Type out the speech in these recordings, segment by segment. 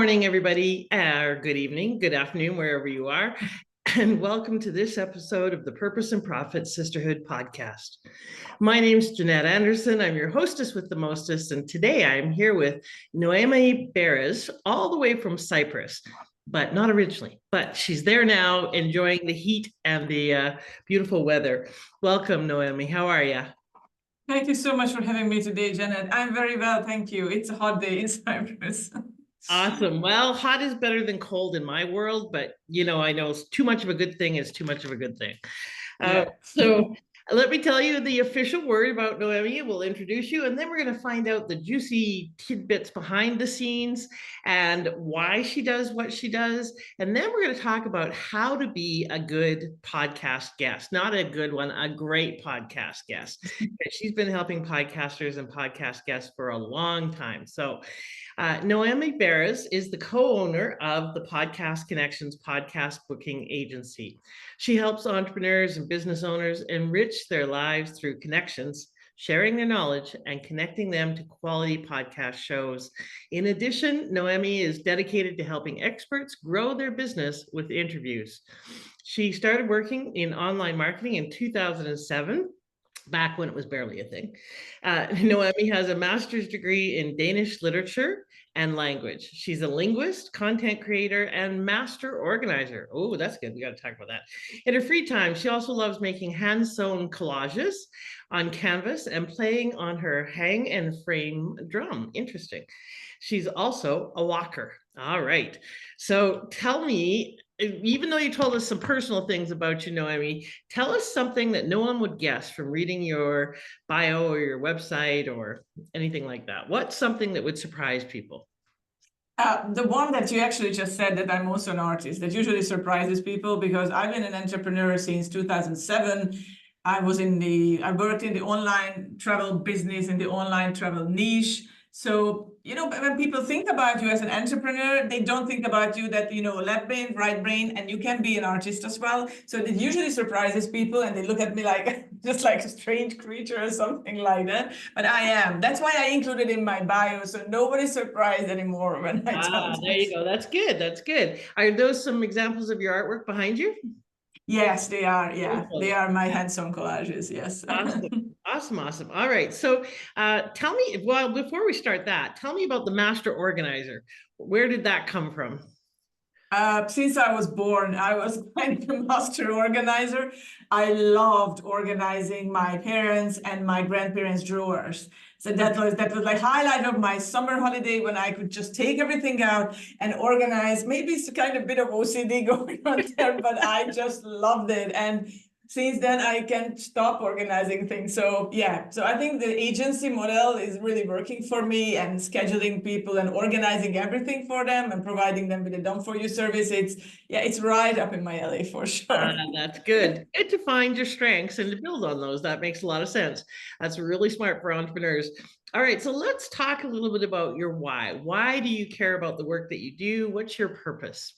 morning, everybody, or good evening, good afternoon, wherever you are, and welcome to this episode of the Purpose and Profit Sisterhood podcast. My name is Jeanette Anderson. I'm your hostess with the mostest, and today I'm here with Noemi Beres, all the way from Cyprus, but not originally, but she's there now, enjoying the heat and the beautiful weather. Welcome, Noemi. How are you? Thank you so much for having me today, Janet. I'm very well, thank you. It's a hot day in Cyprus. Awesome. Well, hot is better than cold in my world, but I know too much of a good thing is too much of a good thing. So let me tell you the official word about Noemi. We'll introduce you, and then we're going to find out the juicy tidbits behind the scenes and why she does what she does. And then we're going to talk about how to be a good podcast guest, not a good one, a great podcast guest. She's been helping podcasters and podcast guests for a long time. So Noemi Beres is the co-owner of the Podcast Connections podcast booking agency. She helps entrepreneurs and business owners enrich their lives through connections, sharing their knowledge, and connecting them to quality podcast shows. In addition, Noemi is dedicated to helping experts grow their business with interviews. She started working in online marketing in 2007. Back when it was barely a thing. Noemi has a master's degree in Danish literature and language. She's a linguist, content creator, and master organizer. Oh, that's good. We got to talk about that. In her free time, she also loves making hand-sewn collages on canvas and playing on her hang and frame drum. Interesting. She's also a walker. All right. So tell me, even though you told us some personal things about you, Noemi, tell us something that no one would guess from reading your bio or your website or anything like that. What's something that would surprise people? The one that you actually just said, that I'm also an artist, that usually surprises people, because I've been an entrepreneur since 2007. I worked in the online travel business, in the online travel niche. So, when people think about you as an entrepreneur, they don't think about you that, left brain, right brain, and you can be an artist as well. So it usually surprises people, and they look at me like, just like a strange creature or something like that. But I am. That's why I included in my bio, so nobody's surprised anymore when I tell them. There you go. That's good. That's good. Are those some examples of your artwork behind you? Yes, they are. Yeah, they are my hand-sewn collages. Yes. Awesome. All right. So tell me, well, before we start that, tell me about the master organizer. Where did that come from? Since I was born, I was kind of a master organizer. I loved organizing my parents' and my grandparents' drawers. So that was like highlight of my summer holiday, when I could just take everything out and organize. Maybe it's kind of a bit of OCD going on there, but I just loved it. And since then, I can't stop organizing things. So yeah, so I think the agency model is really working for me, and scheduling people and organizing everything for them and providing them with a done-for-you service. It's right up in my alley for sure. That's good. Good to find your strengths and to build on those. That makes a lot of sense. That's really smart for entrepreneurs. All right, so let's talk a little bit about your why. Why do you care about the work that you do? What's your purpose?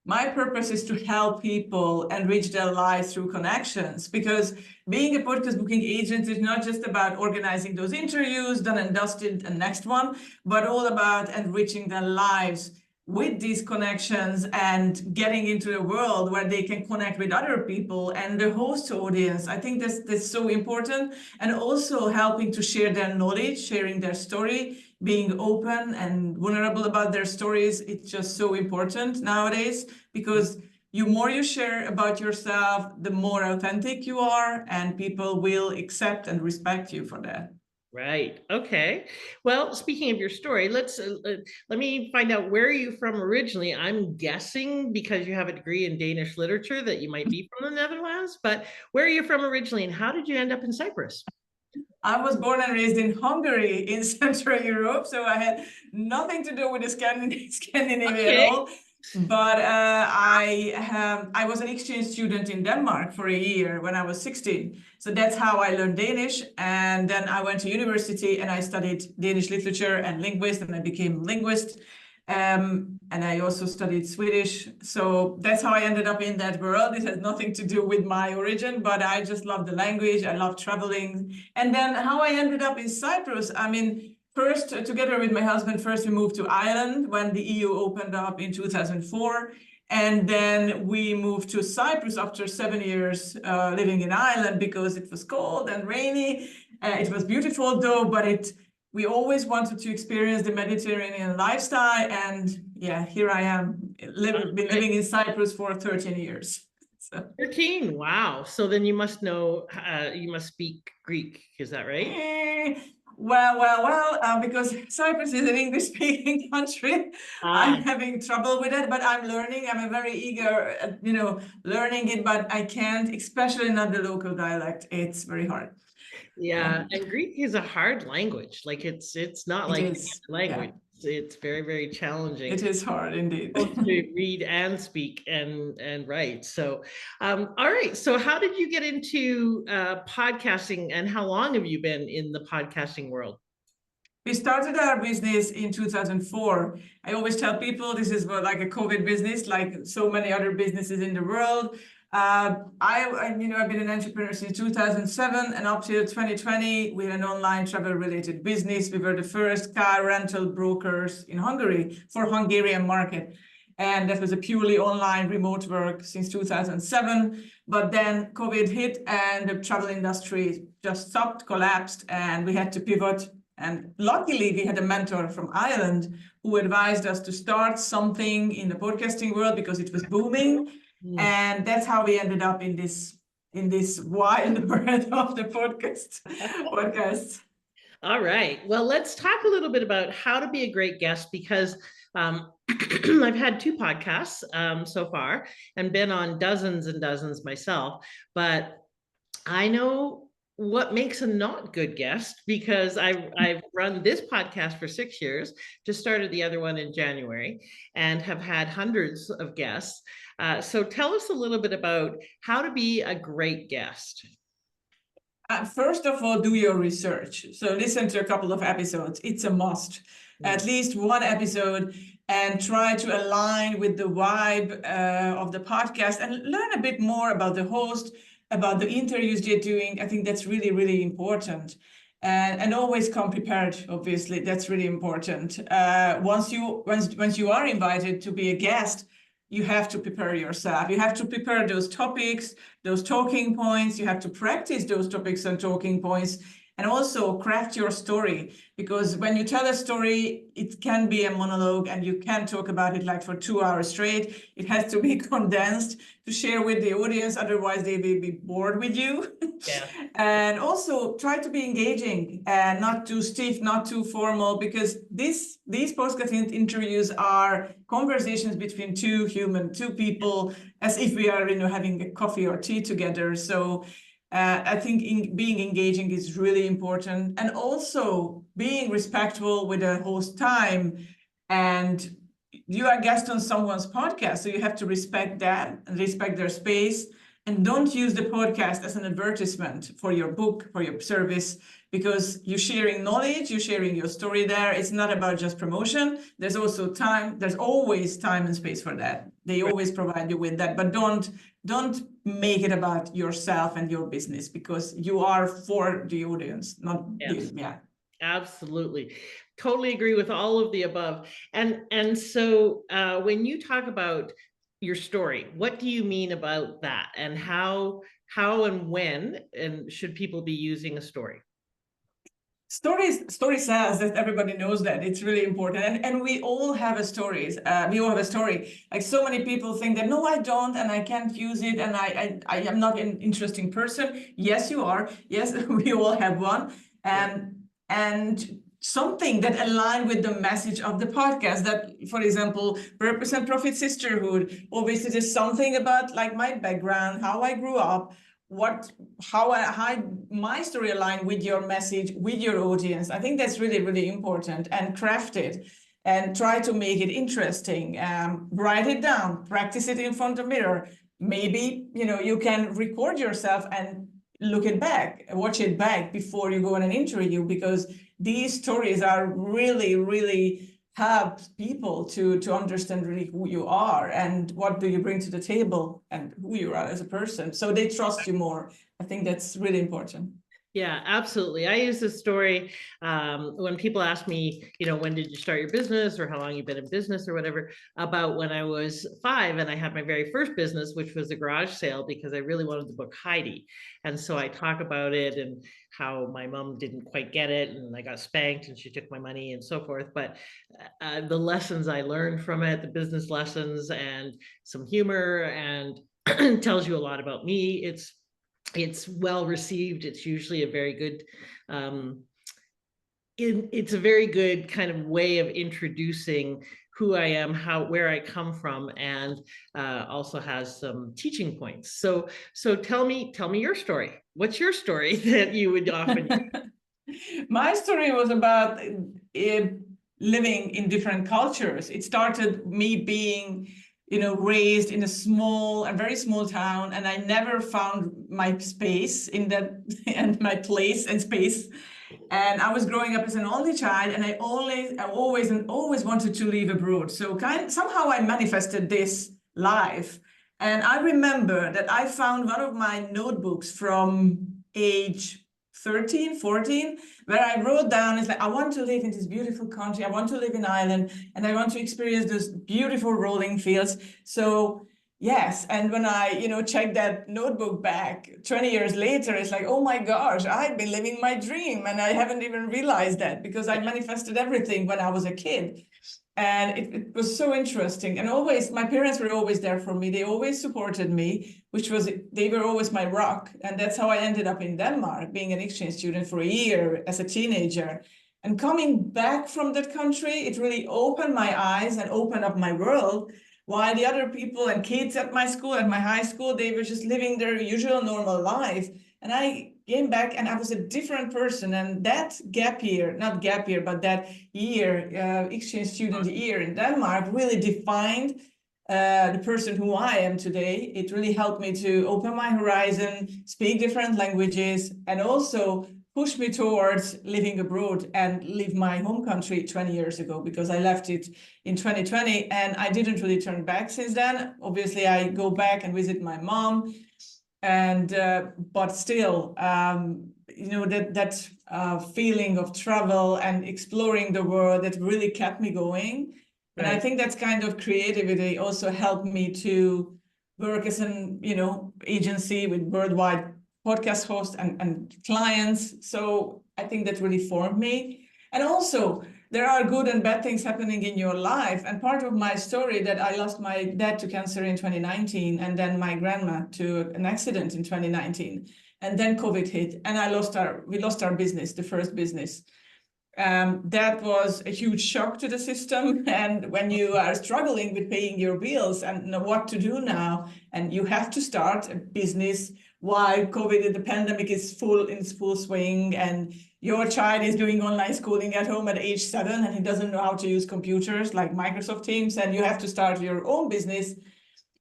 My purpose is to help people enrich their lives through connections, because being a podcast booking agent is not just about organizing those interviews, done and dusted, and next one, but all about enriching their lives with these connections and getting into a world where they can connect with other people and the host audience. I think that's so important. And also helping to share their knowledge, sharing their story, being open and vulnerable about their stories. It's just so important nowadays, because the more you share about yourself, the more authentic you are, and people will accept and respect you for that. Right. Okay. Well, speaking of your story, let me find out, where are you from originally? I'm guessing, because you have a degree in Danish literature, that you might be from the Netherlands, but where are you from originally, and how did you end up in Cyprus? I was born and raised in Hungary in Central Europe, so I had nothing to do with the Scandinavia at all. But I was an exchange student in Denmark for a year when I was 16. So that's how I learned Danish. And then I went to university and I studied Danish literature and linguist, and I became a linguist. And I also studied Swedish. So that's how I ended up in that world. It has nothing to do with my origin, but I just love the language. I love traveling. And then how I ended up in Cyprus, I mean, first, together with my husband, first we moved to Ireland when the EU opened up in 2004. And then we moved to Cyprus after 7 years living in Ireland because it was cold and rainy. It was beautiful though, but we always wanted to experience the Mediterranean lifestyle. And yeah, here I am, been living in Cyprus for 13 years. So. 13, wow. So then you must know, you must speak Greek, is that right? Well, because Cyprus is an English-speaking country, I'm having trouble with it, but I'm learning. I'm very eager, learning it, but I can't, especially not the local dialect. It's very hard. Yeah, and Greek is a hard language. Like it's not like any other language. Yeah. It's very, very challenging. It is hard indeed. Both to read and speak and write. So, all right. So, how did you get into podcasting, and how long have you been in the podcasting world? We started our business in 2004. I always tell people this is like a COVID business, like so many other businesses in the world. I've been an entrepreneur since 2007, and up to 2020, we had an online travel-related business. We were the first car rental brokers in Hungary for Hungarian market. And that was a purely online remote work since 2007. But then COVID hit and the travel industry just stopped, collapsed, and we had to pivot. And luckily, we had a mentor from Ireland who advised us to start something in the podcasting world because it was booming. And that's how we ended up in this wild world of the podcast. All right. Well, let's talk a little bit about how to be a great guest, because I've had 2 podcasts so far and been on dozens and dozens myself, but I know what makes a not good guest, because I've run this podcast for 6 years, just started the other one in January, and have had hundreds of guests. So tell us a little bit about how to be a great guest. First of all, do your research. So listen to a couple of episodes. It's a must. At least one episode, and try to align with the vibe of the podcast and learn a bit more about the host, about the interviews they're doing. I think that's really, really important. And always come prepared, obviously. That's really important. Once you are invited to be a guest, you have to prepare yourself. You have to prepare those topics, those talking points. You have to practice those topics and talking points, and also craft your story. Because when you tell a story, it can be a monologue and you can't talk about it like for 2 hours straight. It has to be condensed to share with the audience. Otherwise, they will be bored with you. Yeah. And also try to be engaging and not too stiff, not too formal, because these podcast interviews are conversations between two people, as if we are having a coffee or tea together. So I think being engaging is really important, and also being respectful with the host time. And you are a guest on someone's podcast, so you have to respect that and respect their space. And don't use the podcast as an advertisement for your book, for your service, because you're sharing knowledge, you're sharing your story there. It's not about just promotion. There's also time. There's always time and space for that. They always provide you with that, but don't make it about yourself and your business, because you are for the audience, not yeah. Absolutely. Totally agree with all of the above. And so when you talk about your story, what do you mean about that, and how and when and should people be using a story? Story says that everybody knows that. It's really important. And we all have a story. Like so many people think that, no, I don't, and I can't use it, and I am not an interesting person. Yes, you are. Yes, we all have one. And something that align with the message of the podcast, that, for example, Purpose and Profit Sisterhood, obviously there's something about like my background, how I grew up, how my story align with your message, with your audience. I think that's really, really important. And craft it and try to make it interesting. Write it down, practice it in front of the mirror. Maybe, you can record yourself and watch it back before you go on an interview, because these stories are really, really help people to understand really who you are and what do you bring to the table and who you are as a person. So they trust you more. I think that's really important. Yeah, absolutely. I use this story when people ask me, when did you start your business or how long you've been in business or whatever, about when I was 5 and I had my very first business, which was a garage sale because I really wanted the book Heidi. And so I talk about it and how my mom didn't quite get it and I got spanked and she took my money and so forth. But the lessons I learned from it, the business lessons and some humor, and tells you a lot about me. It's well received. It's usually a very good it's a very good kind of way of introducing who I am, where I come from, and also has some teaching points. So tell me your story. What's your story that you would often My story was about living in different cultures. It started me being, raised in a very small town, and I never found my space in that and my place and space. And I was growing up as an only child, and I always wanted to live abroad. So somehow I manifested this life. And I remember that I found one of my notebooks from age 13, 14, where I wrote down, it's like, I want to live in this beautiful country. I want to live in Ireland, and I want to experience those beautiful rolling fields. So yes, and when I, check that notebook back 20 years later, it's like, oh my gosh, I've been living my dream, and I haven't even realized that because I manifested everything when I was a kid. And it was so interesting. And always, my parents were always there for me. They always supported me, they were always my rock. And that's how I ended up in Denmark, being an exchange student for a year as a teenager. And coming back from that country, it really opened my eyes and opened up my world. While the other people and kids at my school, at my high school, they were just living their usual normal life. And I came back and I was a different person. And that not gap year, but that year, exchange student year in Denmark really defined the person who I am today. It really helped me to open my horizon, speak different languages, and also push me towards living abroad and leave my home country 20 years ago, because I left it in 2020 and I didn't really turn back since then. Obviously, I go back and visit my mom, and but still, that feeling of travel and exploring the world that really kept me going. Right. And I think that's kind of creativity also helped me to work as an agency with worldwide podcast hosts and clients. So I think that really formed me. And also, there are good and bad things happening in your life. And part of my story that I lost my dad to cancer in 2019, and then my grandma to an accident in 2019. And then COVID hit, and we lost our business, the first business. That was a huge shock to the system. And when you are struggling with paying your bills and know what to do now, and you have to start a business while COVID, the pandemic is in full swing, and your child is doing online schooling at home at age 7, and he doesn't know how to use computers like Microsoft Teams, and you have to start your own business.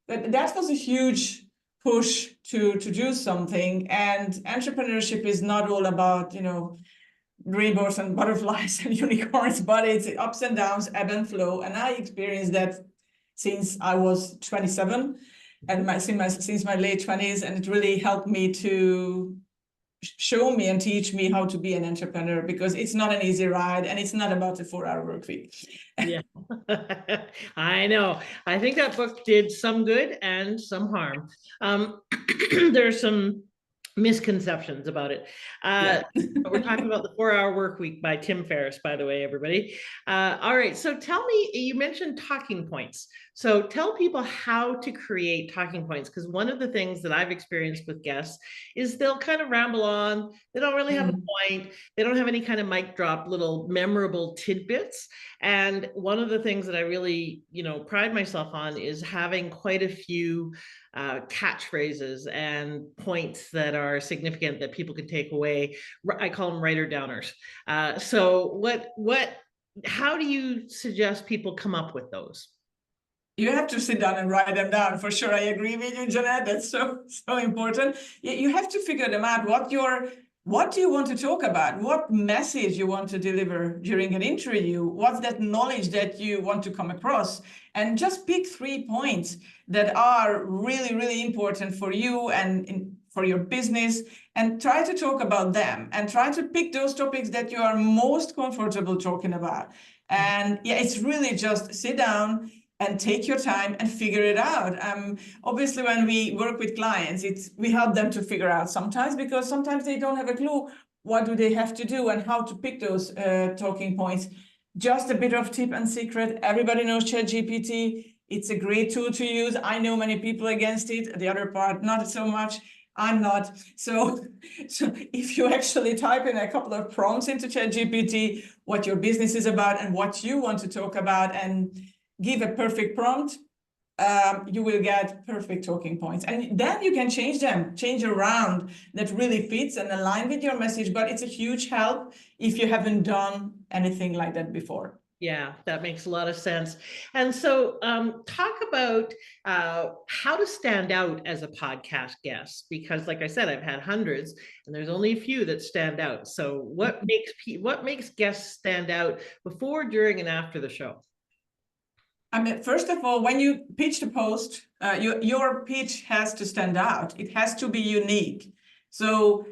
That was a huge push to do something. And entrepreneurship is not all about, rainbows and butterflies and unicorns, but it's ups and downs, ebb and flow. And I experienced that since I was 27 and since my late 20s. And it really helped me to show me and teach me how to be an entrepreneur, because it's not an easy ride and it's not about a 4-hour work week. Yeah, I know. I think that book did some good and some harm. There's some misconceptions about it. We're talking about the 4-hour work week by Tim Ferriss, by the way, everybody. All right, so tell me, you mentioned talking points. So tell people how to create talking points, because one of the things that I've experienced with guests is they'll kind of ramble on. They don't really have a point. They don't have any kind of mic drop, little memorable tidbits. And one of the things that I really, pride myself on is having quite a few catchphrases and points that are significant that people can take away. I call them writer downers. So how do you suggest people come up with those? You have to sit down and write them down, for sure. I agree with you, Jeanette. That's so important. You have to figure them out, what your what do you want to talk about? What message you want to deliver during an interview? What's that knowledge that you want to come across? And just pick 3 points that are really, really important for you and for your business, and try to talk about them and try to pick those topics that you are most comfortable talking about. And yeah, it's really just sit down and take your time and figure it out. Obviously, when we work with clients, we help them to figure out sometimes, because sometimes they don't have a clue what do they have to do and how to pick those talking points. Just a bit of tip and secret. Everybody knows ChatGPT. It's a great tool to use. I know many people against it. The other part, not so much. I'm not. So if you actually type in a couple of prompts into ChatGPT, what your business is about and what you want to talk about, and give a perfect prompt, you will get perfect talking points. And then you can change around that really fits and align with your message. But it's a huge help if you haven't done anything like that before. Yeah, that makes a lot of sense. And so talk about how to stand out as a podcast guest, because like I said, I've had hundreds and there's only a few that stand out. So what makes guests stand out before, during, and after the show? I mean, first of all, when you pitch the post, your pitch has to stand out. It has to be unique. So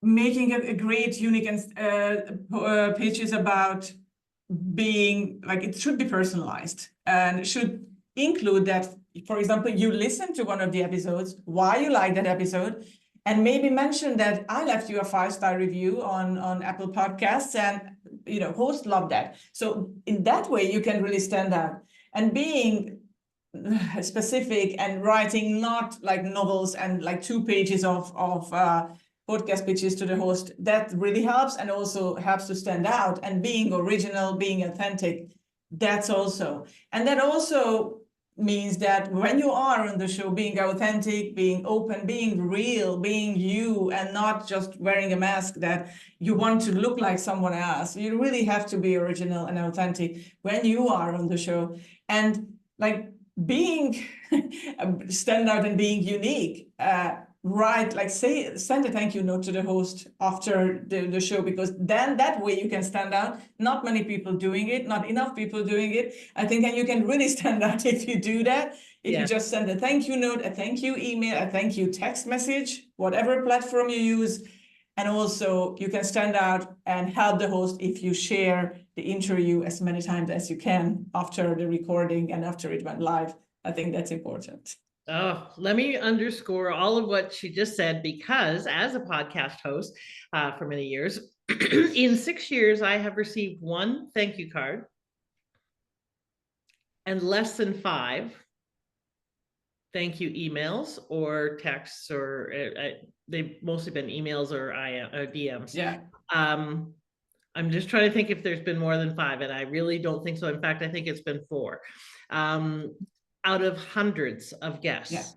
making a great, unique pitch is about being like, it should be personalized and should include that, for example, you listen to one of the episodes, why you like that episode, and maybe mention that I left you a 5-star review on Apple Podcasts, and host loved that. So in that way, you can really stand out. And being specific and writing not like novels and like 2 pages of podcast pitches to the host, that really helps, and also helps to stand out. And being original, being authentic, that's also. And that also means that when you are on the show, being authentic, being open, being real, being you, and not just wearing a mask that you want to look like someone else. You really have to be original and authentic when you are on the show. And like being stand out and being unique, right, like send a thank you note to the host after the show, because then that way you can stand out. Not many people doing it, not enough people doing it, I think. And you can really stand out if you do that, if you just send a thank you note, a thank you email, a thank you text message, whatever platform you use. And also you can stand out and help the host if you share the interview as many times as you can after the recording and after it went live. I think that's important. Oh, let me underscore all of what she just said, because as a podcast host for many years, in 6 years, I have received 1 thank you card and less than 5 thank you emails or texts, or they've mostly been emails or DMs. Yeah. I'm just trying to think if there's been more than 5, and I really don't think so. In fact, I think it's been 4. Out of hundreds of guests,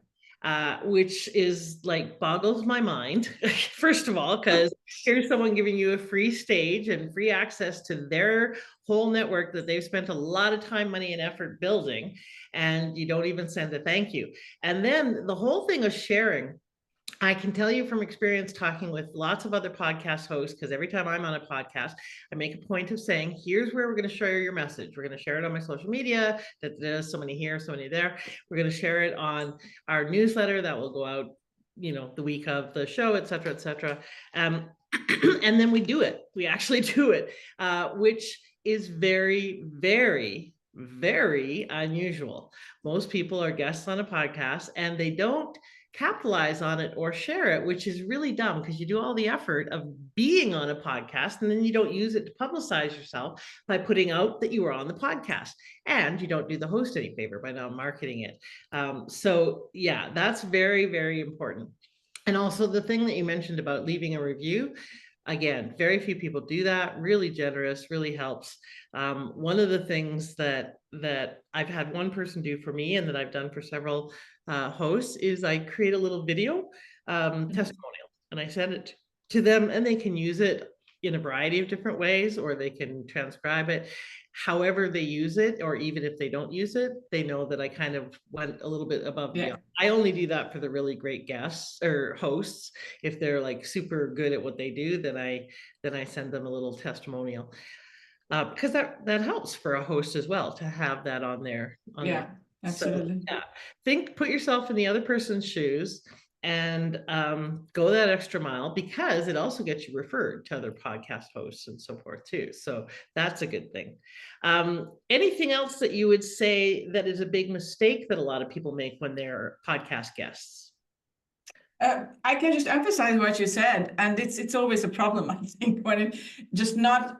which is like boggles my mind. First of all, because here's someone giving you a free stage and free access to their whole network that they've spent a lot of time, money, and effort building, and you don't even send a thank you. And then the whole thing of sharing. I can tell you from experience talking with lots of other podcast hosts, because every time I'm on a podcast, I make a point of saying, here's where we're going to share your message. We're going to share it on my social media. There's so many here, so many there. We're going to share it on our newsletter that will go out, the week of the show, et cetera, et cetera. And then we do it. We actually do it, which is very, very, very unusual. Most people are guests on a podcast and they don't capitalize on it or share it, which is really dumb, because you do all the effort of being on a podcast and then you don't use it to publicize yourself by putting out that you were on the podcast, and you don't do the host any favor by not marketing it. So yeah, that's very, very important. And also the thing that you mentioned about leaving a review, again, very few people do that. Really generous, really helps. One of the things that I've had one person do for me, and that I've done for several hosts, is I create a little video testimonial, and I send it to them, and they can use it in a variety of different ways, or they can transcribe it. however they use it, or even if they don't use it, they know that I kind of went a little bit above and Yeah. beyond. I only do that for the really great guests or hosts. If they're like super good at what they do, then I send them a little testimonial. Because that helps for a host as well to have that on there. Yeah, So absolutely. yeah, put yourself in the other person's shoes and go that extra mile, because it also gets you referred to other podcast hosts and so forth too. So that's a good thing. Anything else that you would say that is a big mistake that a lot of people make when they're podcast guests? I can just emphasize what you said, and it's always a problem, I think, when it just not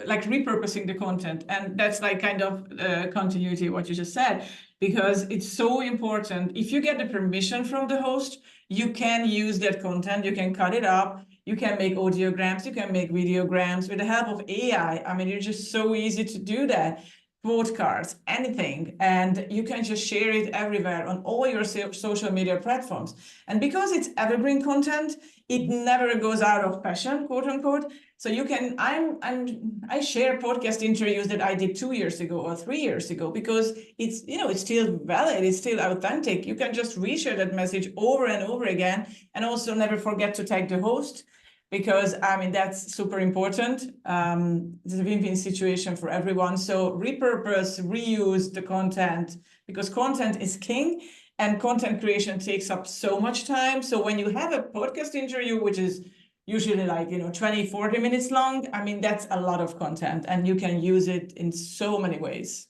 like repurposing the content, and that's like kind of continuity what you just said, because it's so important. If you get the permission from the host, you can use that content, you can cut it up, you can make audiograms, you can make videograms with the help of AI. I mean, it's just so easy to do that. Quote cards, anything, and you can just share it everywhere on all your social media platforms. And because it's evergreen content, it never goes out of fashion, quote unquote. So you can, I share podcast interviews that I did 2 years ago or 3 years ago, because it's, it's still valid, it's still authentic. You can just reshare that message over and over again, and also never forget to tag the host, because I mean, that's super important. It's a win-win situation for everyone. So repurpose, reuse the content, because content is king, and content creation takes up so much time. So when you have a podcast interview, which is usually like, 20, 40 minutes long, I mean, that's a lot of content, and you can use it in so many ways.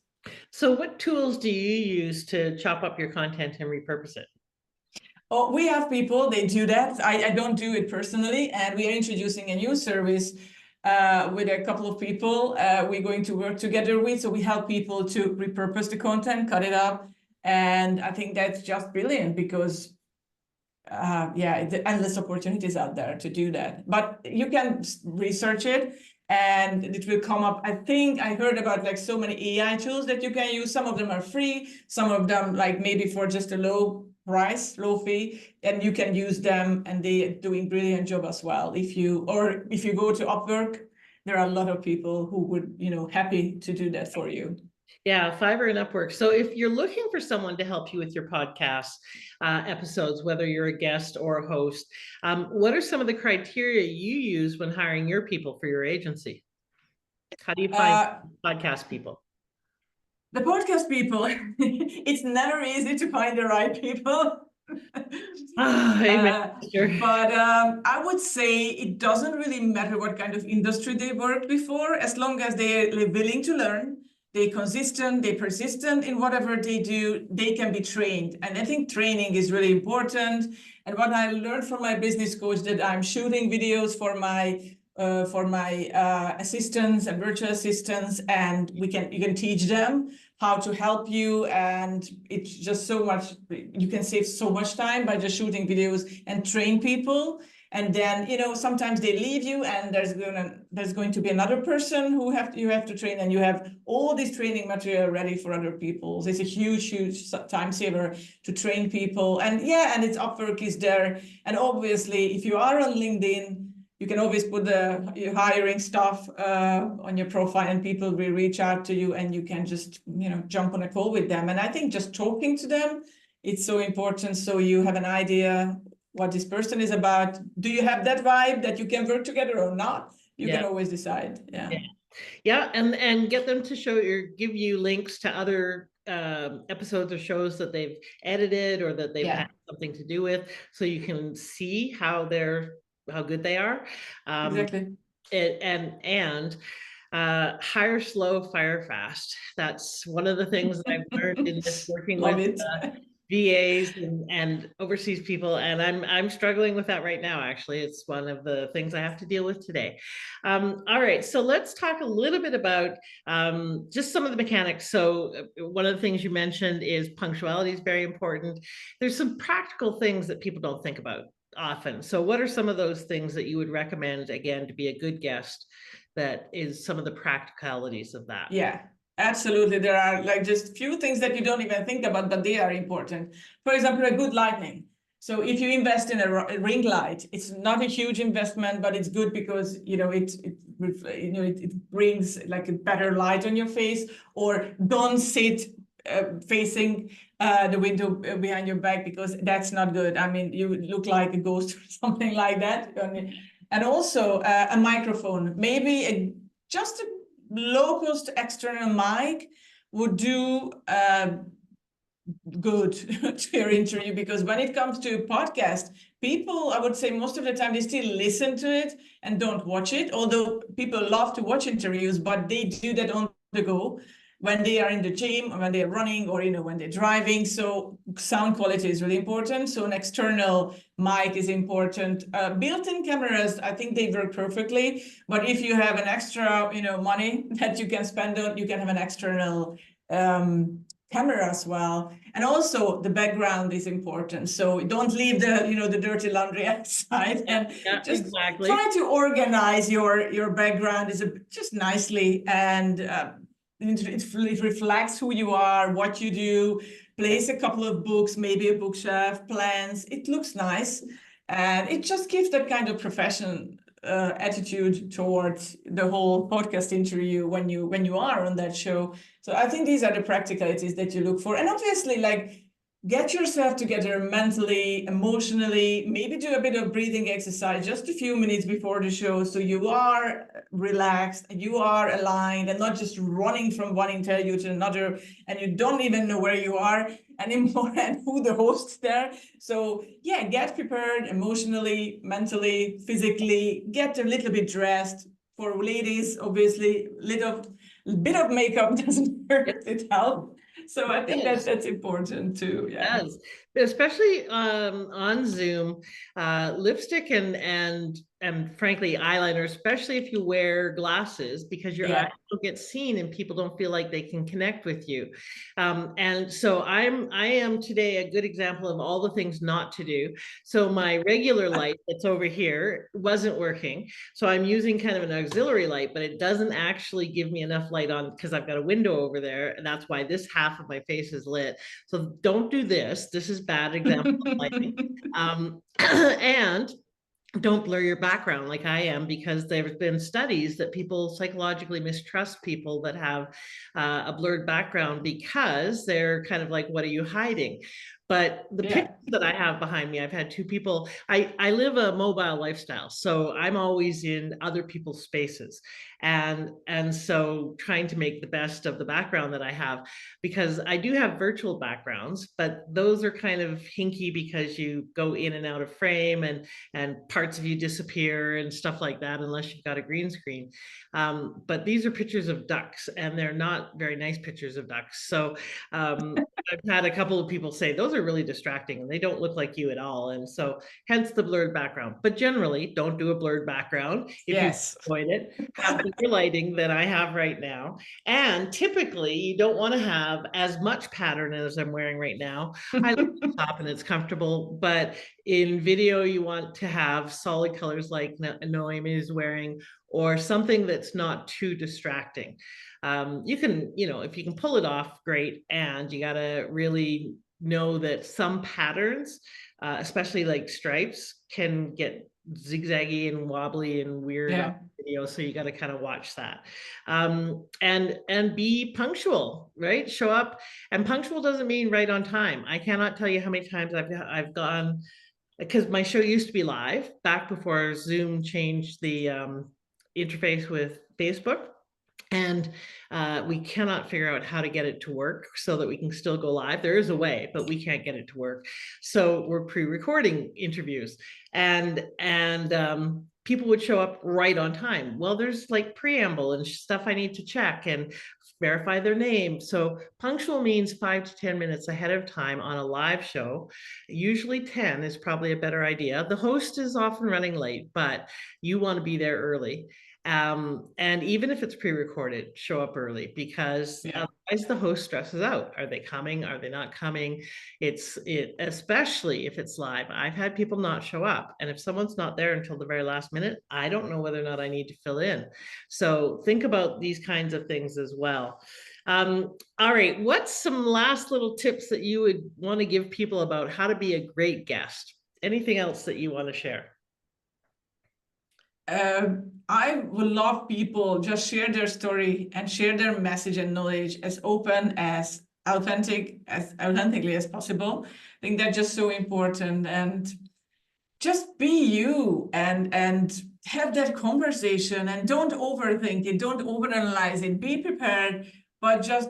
So what tools do you use to chop up your content and repurpose it? Oh, we have people, they do that. I don't do it personally, and we are introducing a new service with a couple of people we're going to work together with. So we help people to repurpose the content, cut it up. And I think that's just brilliant, because yeah, the endless opportunities out there to do that. But you can research it and it will come up. I think I heard about like so many AI tools that you can use. Some of them are free, some of them like maybe for just a low price, low fee, and you can use them, and they're doing brilliant job as well. If you go to Upwork, there are a lot of people who would, happy to do that for you. Yeah, Fiverr and Upwork. So if you're looking for someone to help you with your podcast episodes, whether you're a guest or a host, what are some of the criteria you use when hiring your people for your agency? How do you find podcast people? The podcast people, it's never easy to find the right people. Amen. But I would say it doesn't really matter what kind of industry they worked before, as long as they're willing to learn, they're consistent, they're persistent in whatever they do, they can be trained. And I think training is really important. And what I learned from my business coach, that I'm shooting videos for my assistants and virtual assistants, and you can teach them how to help you, and it's just so much, you can save so much time by just shooting videos and train people. And then, sometimes they leave you, and there's going to be another person who you have to train, and you have all this training material ready for other people. It's a huge time saver to train people. And it's Upwork is there. And obviously, if you are on LinkedIn, you can always put your hiring stuff on your profile, and people will reach out to you, and you can just, jump on a call with them. And I think just talking to them, it's so important. So you have an idea what this person is about. Do you have that vibe that you can work together or not? You can always decide. Yeah, and get them to give you links to other episodes or shows that they've edited or that they've had something to do with, so you can see how good they are. Exactly. And hire slow, fire fast. That's one of the things that I've learned in this working Love with it. VAs and overseas people, and I'm struggling with that right now. Actually, it's one of the things I have to deal with today. All right, so let's talk a little bit about just some of the mechanics. So one of the things you mentioned is punctuality is very important. There's some practical things that people don't think about often. So what are some of those things that you would recommend, again, to be a good guest, that is some of the practicalities of that? Yeah, absolutely. There are like just few things that you don't even think about, but they are important. For example, a good lighting. So if you invest in a ring light, it's not a huge investment, but it's good because it brings like a better light on your face. Or don't sit facing the window behind your back, because that's not good. I mean, you look like a ghost or something like that. And also a microphone, maybe just a low-cost external mic would do good to your interview, because when it comes to a podcast, people, I would say most of the time, they still listen to it and don't watch it. Although people love to watch interviews, but they do that on the go when they are in the gym or when they're running or when they're driving. So sound quality is really important. So an external mic is important. Built-in cameras, I think they work perfectly. But if you have an extra, money that you can spend on, you can have an external camera as well. And also the background is important. So don't leave the dirty laundry outside, and just exactly. try to organize your background just nicely, and it reflects who you are, what you do. Place a couple of books, maybe a bookshelf, plants. It looks nice, and it just gives that kind of professional attitude towards the whole podcast interview when you are on that show. So I think these are the practicalities that you look for. And obviously, like, get yourself together mentally, emotionally, maybe do a bit of breathing exercise just a few minutes before the show, so you are relaxed, you are aligned, and not just running from one interview to another, and you don't even know where you are anymore and who the host's there. So yeah, get prepared emotionally, mentally, physically, get a little bit dressed. For ladies, obviously, bit of makeup doesn't hurt, it helps. So I think that's important too. Yeah. Yes, especially on Zoom, lipstick and frankly eyeliner, especially if you wear glasses, because your eyes will get seen and people don't feel like they can connect with you. And so I am today a good example of all the things not to do. So my regular light that's over here wasn't working. So I'm using kind of an auxiliary light, but it doesn't actually give me enough light on because I've got a window over there. And that's why this half of my face is lit. So don't do this. This is bad example of lighting. And don't blur your background like I am, because there's been studies that people psychologically mistrust people that have a blurred background because they're kind of like, what are you hiding? But the pictures that I have behind me, I've had two people. I live a mobile lifestyle, so I'm always in other people's spaces, and so trying to make the best of the background that I have, because I do have virtual backgrounds, but those are kind of hinky because you go in and out of frame, and parts of you disappear and stuff like that unless you've got a green screen. But these are pictures of ducks, and they're not very nice pictures of ducks. So I've had a couple of people say those are really distracting and they don't look like you at all. And so hence the blurred background. But generally, don't do a blurred background if you avoid it. Have the lighting that I have right now. And typically, you don't want to have as much pattern as I'm wearing right now. I like the top and it's comfortable, but in video, you want to have solid colors like Noemi is wearing, or something that's not too distracting. You can, if you can pull it off, great. And you got to really know that some patterns, especially like stripes, can get zigzaggy and wobbly and weird on video. So you got to kind of watch that. And be punctual, right? Show up. And punctual doesn't mean right on time. I cannot tell you how many times I've gone, because my show used to be live back before Zoom changed the interface with Facebook. And we cannot figure out how to get it to work so that we can still go live. There is a way, but we can't get it to work. So we're pre-recording interviews, and people would show up right on time. Well, there's like preamble and stuff I need to check and verify their name. So punctual means 5 to 10 minutes ahead of time on a live show. Usually 10 is probably a better idea. The host is often running late, but you want to be there early. And even if it's pre-recorded, show up early, because otherwise the host stresses out. Are they coming? Are they not coming? Especially if it's live. I've had people not show up, and if someone's not there until the very last minute, I don't know whether or not I need to fill in. So think about these kinds of things as well. All right, what's some last little tips that you would want to give people about how to be a great guest? Anything else that you want to share? I would love people just share their story and share their message and knowledge as open as authentically as possible. I think that's just so important. And just be you and have that conversation and don't overthink it, don't overanalyze it, be prepared, but just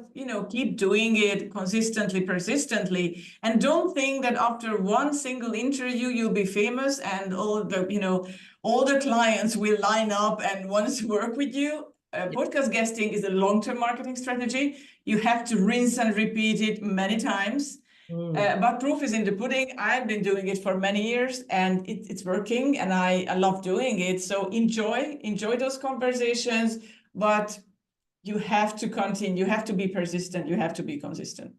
keep doing it consistently, persistently, and don't think that after one single interview you'll be famous and all the clients will line up and want to work with you. Podcast guesting is a long-term marketing strategy. You have to rinse and repeat it many times. But proof is in the pudding. I've been doing it for many years and it's working, and I love doing it. So enjoy those conversations, but you have to continue. You have to be persistent. You have to be consistent.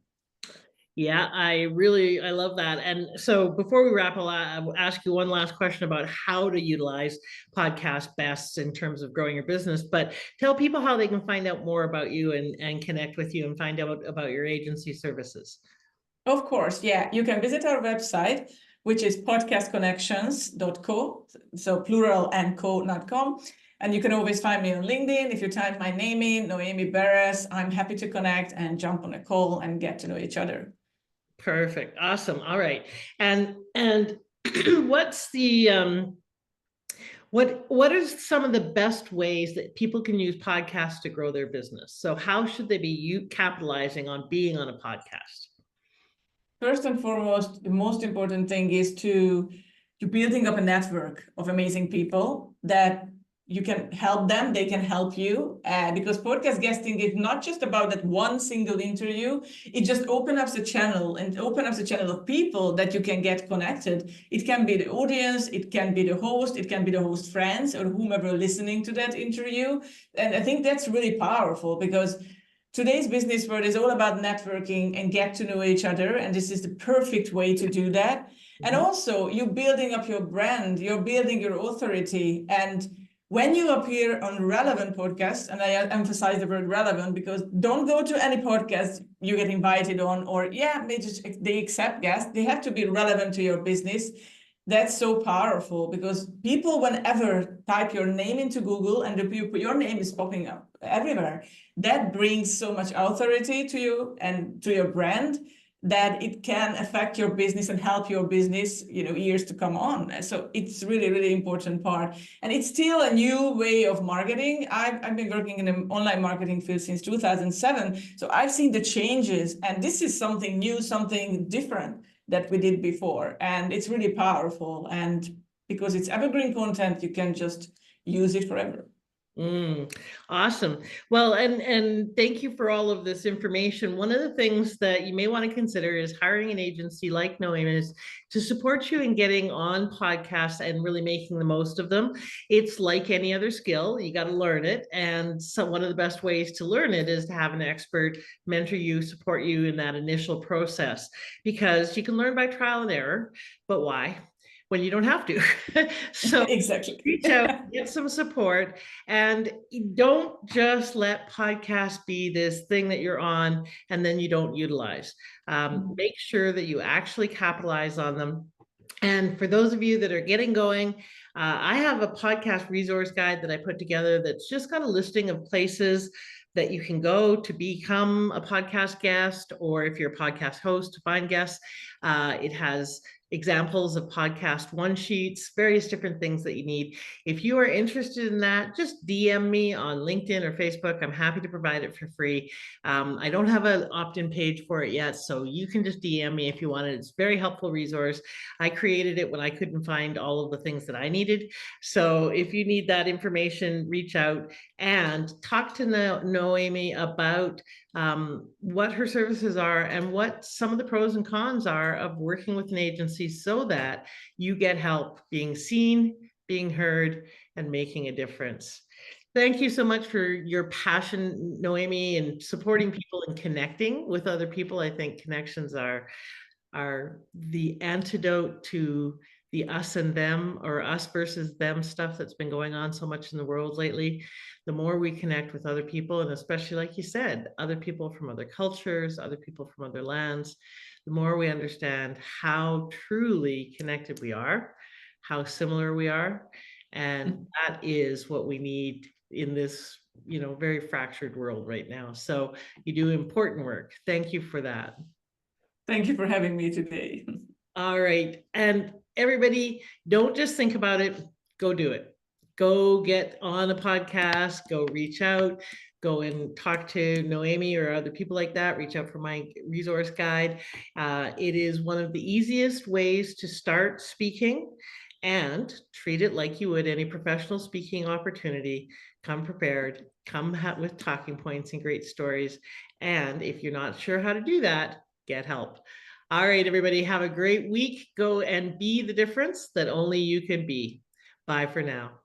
Yeah, I love that. And so before we wrap, I'll ask you one last question about how to utilize podcast best in terms of growing your business. But tell people how they can find out more about you and connect with you and find out about your agency services. Of course, yeah. You can visit our website, which is podcastconnections.co, so plural and co, not com. And you can always find me on LinkedIn. If you type my name in, Noemi Beres, I'm happy to connect and jump on a call and get to know each other. Perfect. Awesome. All right. And what's the what are some of the best ways that people can use podcasts to grow their business? So how should they be capitalizing on being on a podcast? First and foremost, the most important thing is to building up a network of amazing people that you can help them, they can help you, because podcast guesting is not just about that one single interview. It just opens up the channel and opens up the channel of people that you can get connected. It can be the audience, it can be the host, it can be the host friends or whomever listening to that interview. And I think that's really powerful, because today's business world is all about networking and get to know each other. And this is the perfect way to do that. And also, you're building up your brand, you're building your authority. And when you appear on relevant podcasts, and I emphasize the word relevant, because don't go to any podcast you get invited on, or they accept guests. They have to be relevant to your business. That's so powerful, because people, whenever type your name into Google and your name is popping up everywhere, that brings so much authority to you and to your brand that it can affect your business and help your business, years to come on. So it's really, really important part. And it's still a new way of marketing. I've been working in the online marketing field since 2007. So I've seen the changes, and this is something new, something different that we did before. And it's really powerful. And because it's evergreen content, you can just use it forever. Awesome. Well, and thank you for all of this information. One of the things that you may want to consider is hiring an agency like Noemi's to support you in getting on podcasts and really making the most of them. It's like any other skill, you got to learn it. And so one of the best ways to learn it is to have an expert mentor you, support you in that initial process, because you can learn by trial and error, but why? When you don't have to. So exactly. Reach out, get some support, and don't just let podcasts be this thing that you're on and then you don't utilize. Make sure that you actually capitalize on them. And for those of you that are getting going, I have a podcast resource guide that I put together that's just got a listing of places that you can go to become a podcast guest, or if you're a podcast host, to find guests. It has examples of podcast one sheets, various different things that you need. If you are interested in that, just DM me on LinkedIn or Facebook. I'm happy to provide it for free. I don't have an opt-in page for it yet, so you can just DM me if you want it. It's a very helpful resource. I created it when I couldn't find all of the things that I needed. So if you need that information, reach out and talk to Noemi about what her services are and what some of the pros and cons are of working with an agency, so that you get help being seen, being heard, and making a difference. Thank you so much for your passion, Noemi, and supporting people and connecting with other people. I think connections are the antidote to the us and them, or us versus them stuff that's been going on so much in the world lately, the more we connect with other people, and especially, like you said, other people from other cultures, other people from other lands, the more we understand how truly connected we are, how similar we are. And that is what we need in this, very fractured world right now. So you do important work. Thank you for that. Thank you for having me today. All right. And everybody, don't just think about it, go do it. Go get on a podcast, go reach out, go and talk to Noemi or other people like that. Reach out for my resource guide. It is one of the easiest ways to start speaking, and treat it like you would any professional speaking opportunity. Come prepared, come with talking points and great stories. And if you're not sure how to do that, get help. All right, everybody, have a great week. Go and be the difference that only you can be. Bye for now.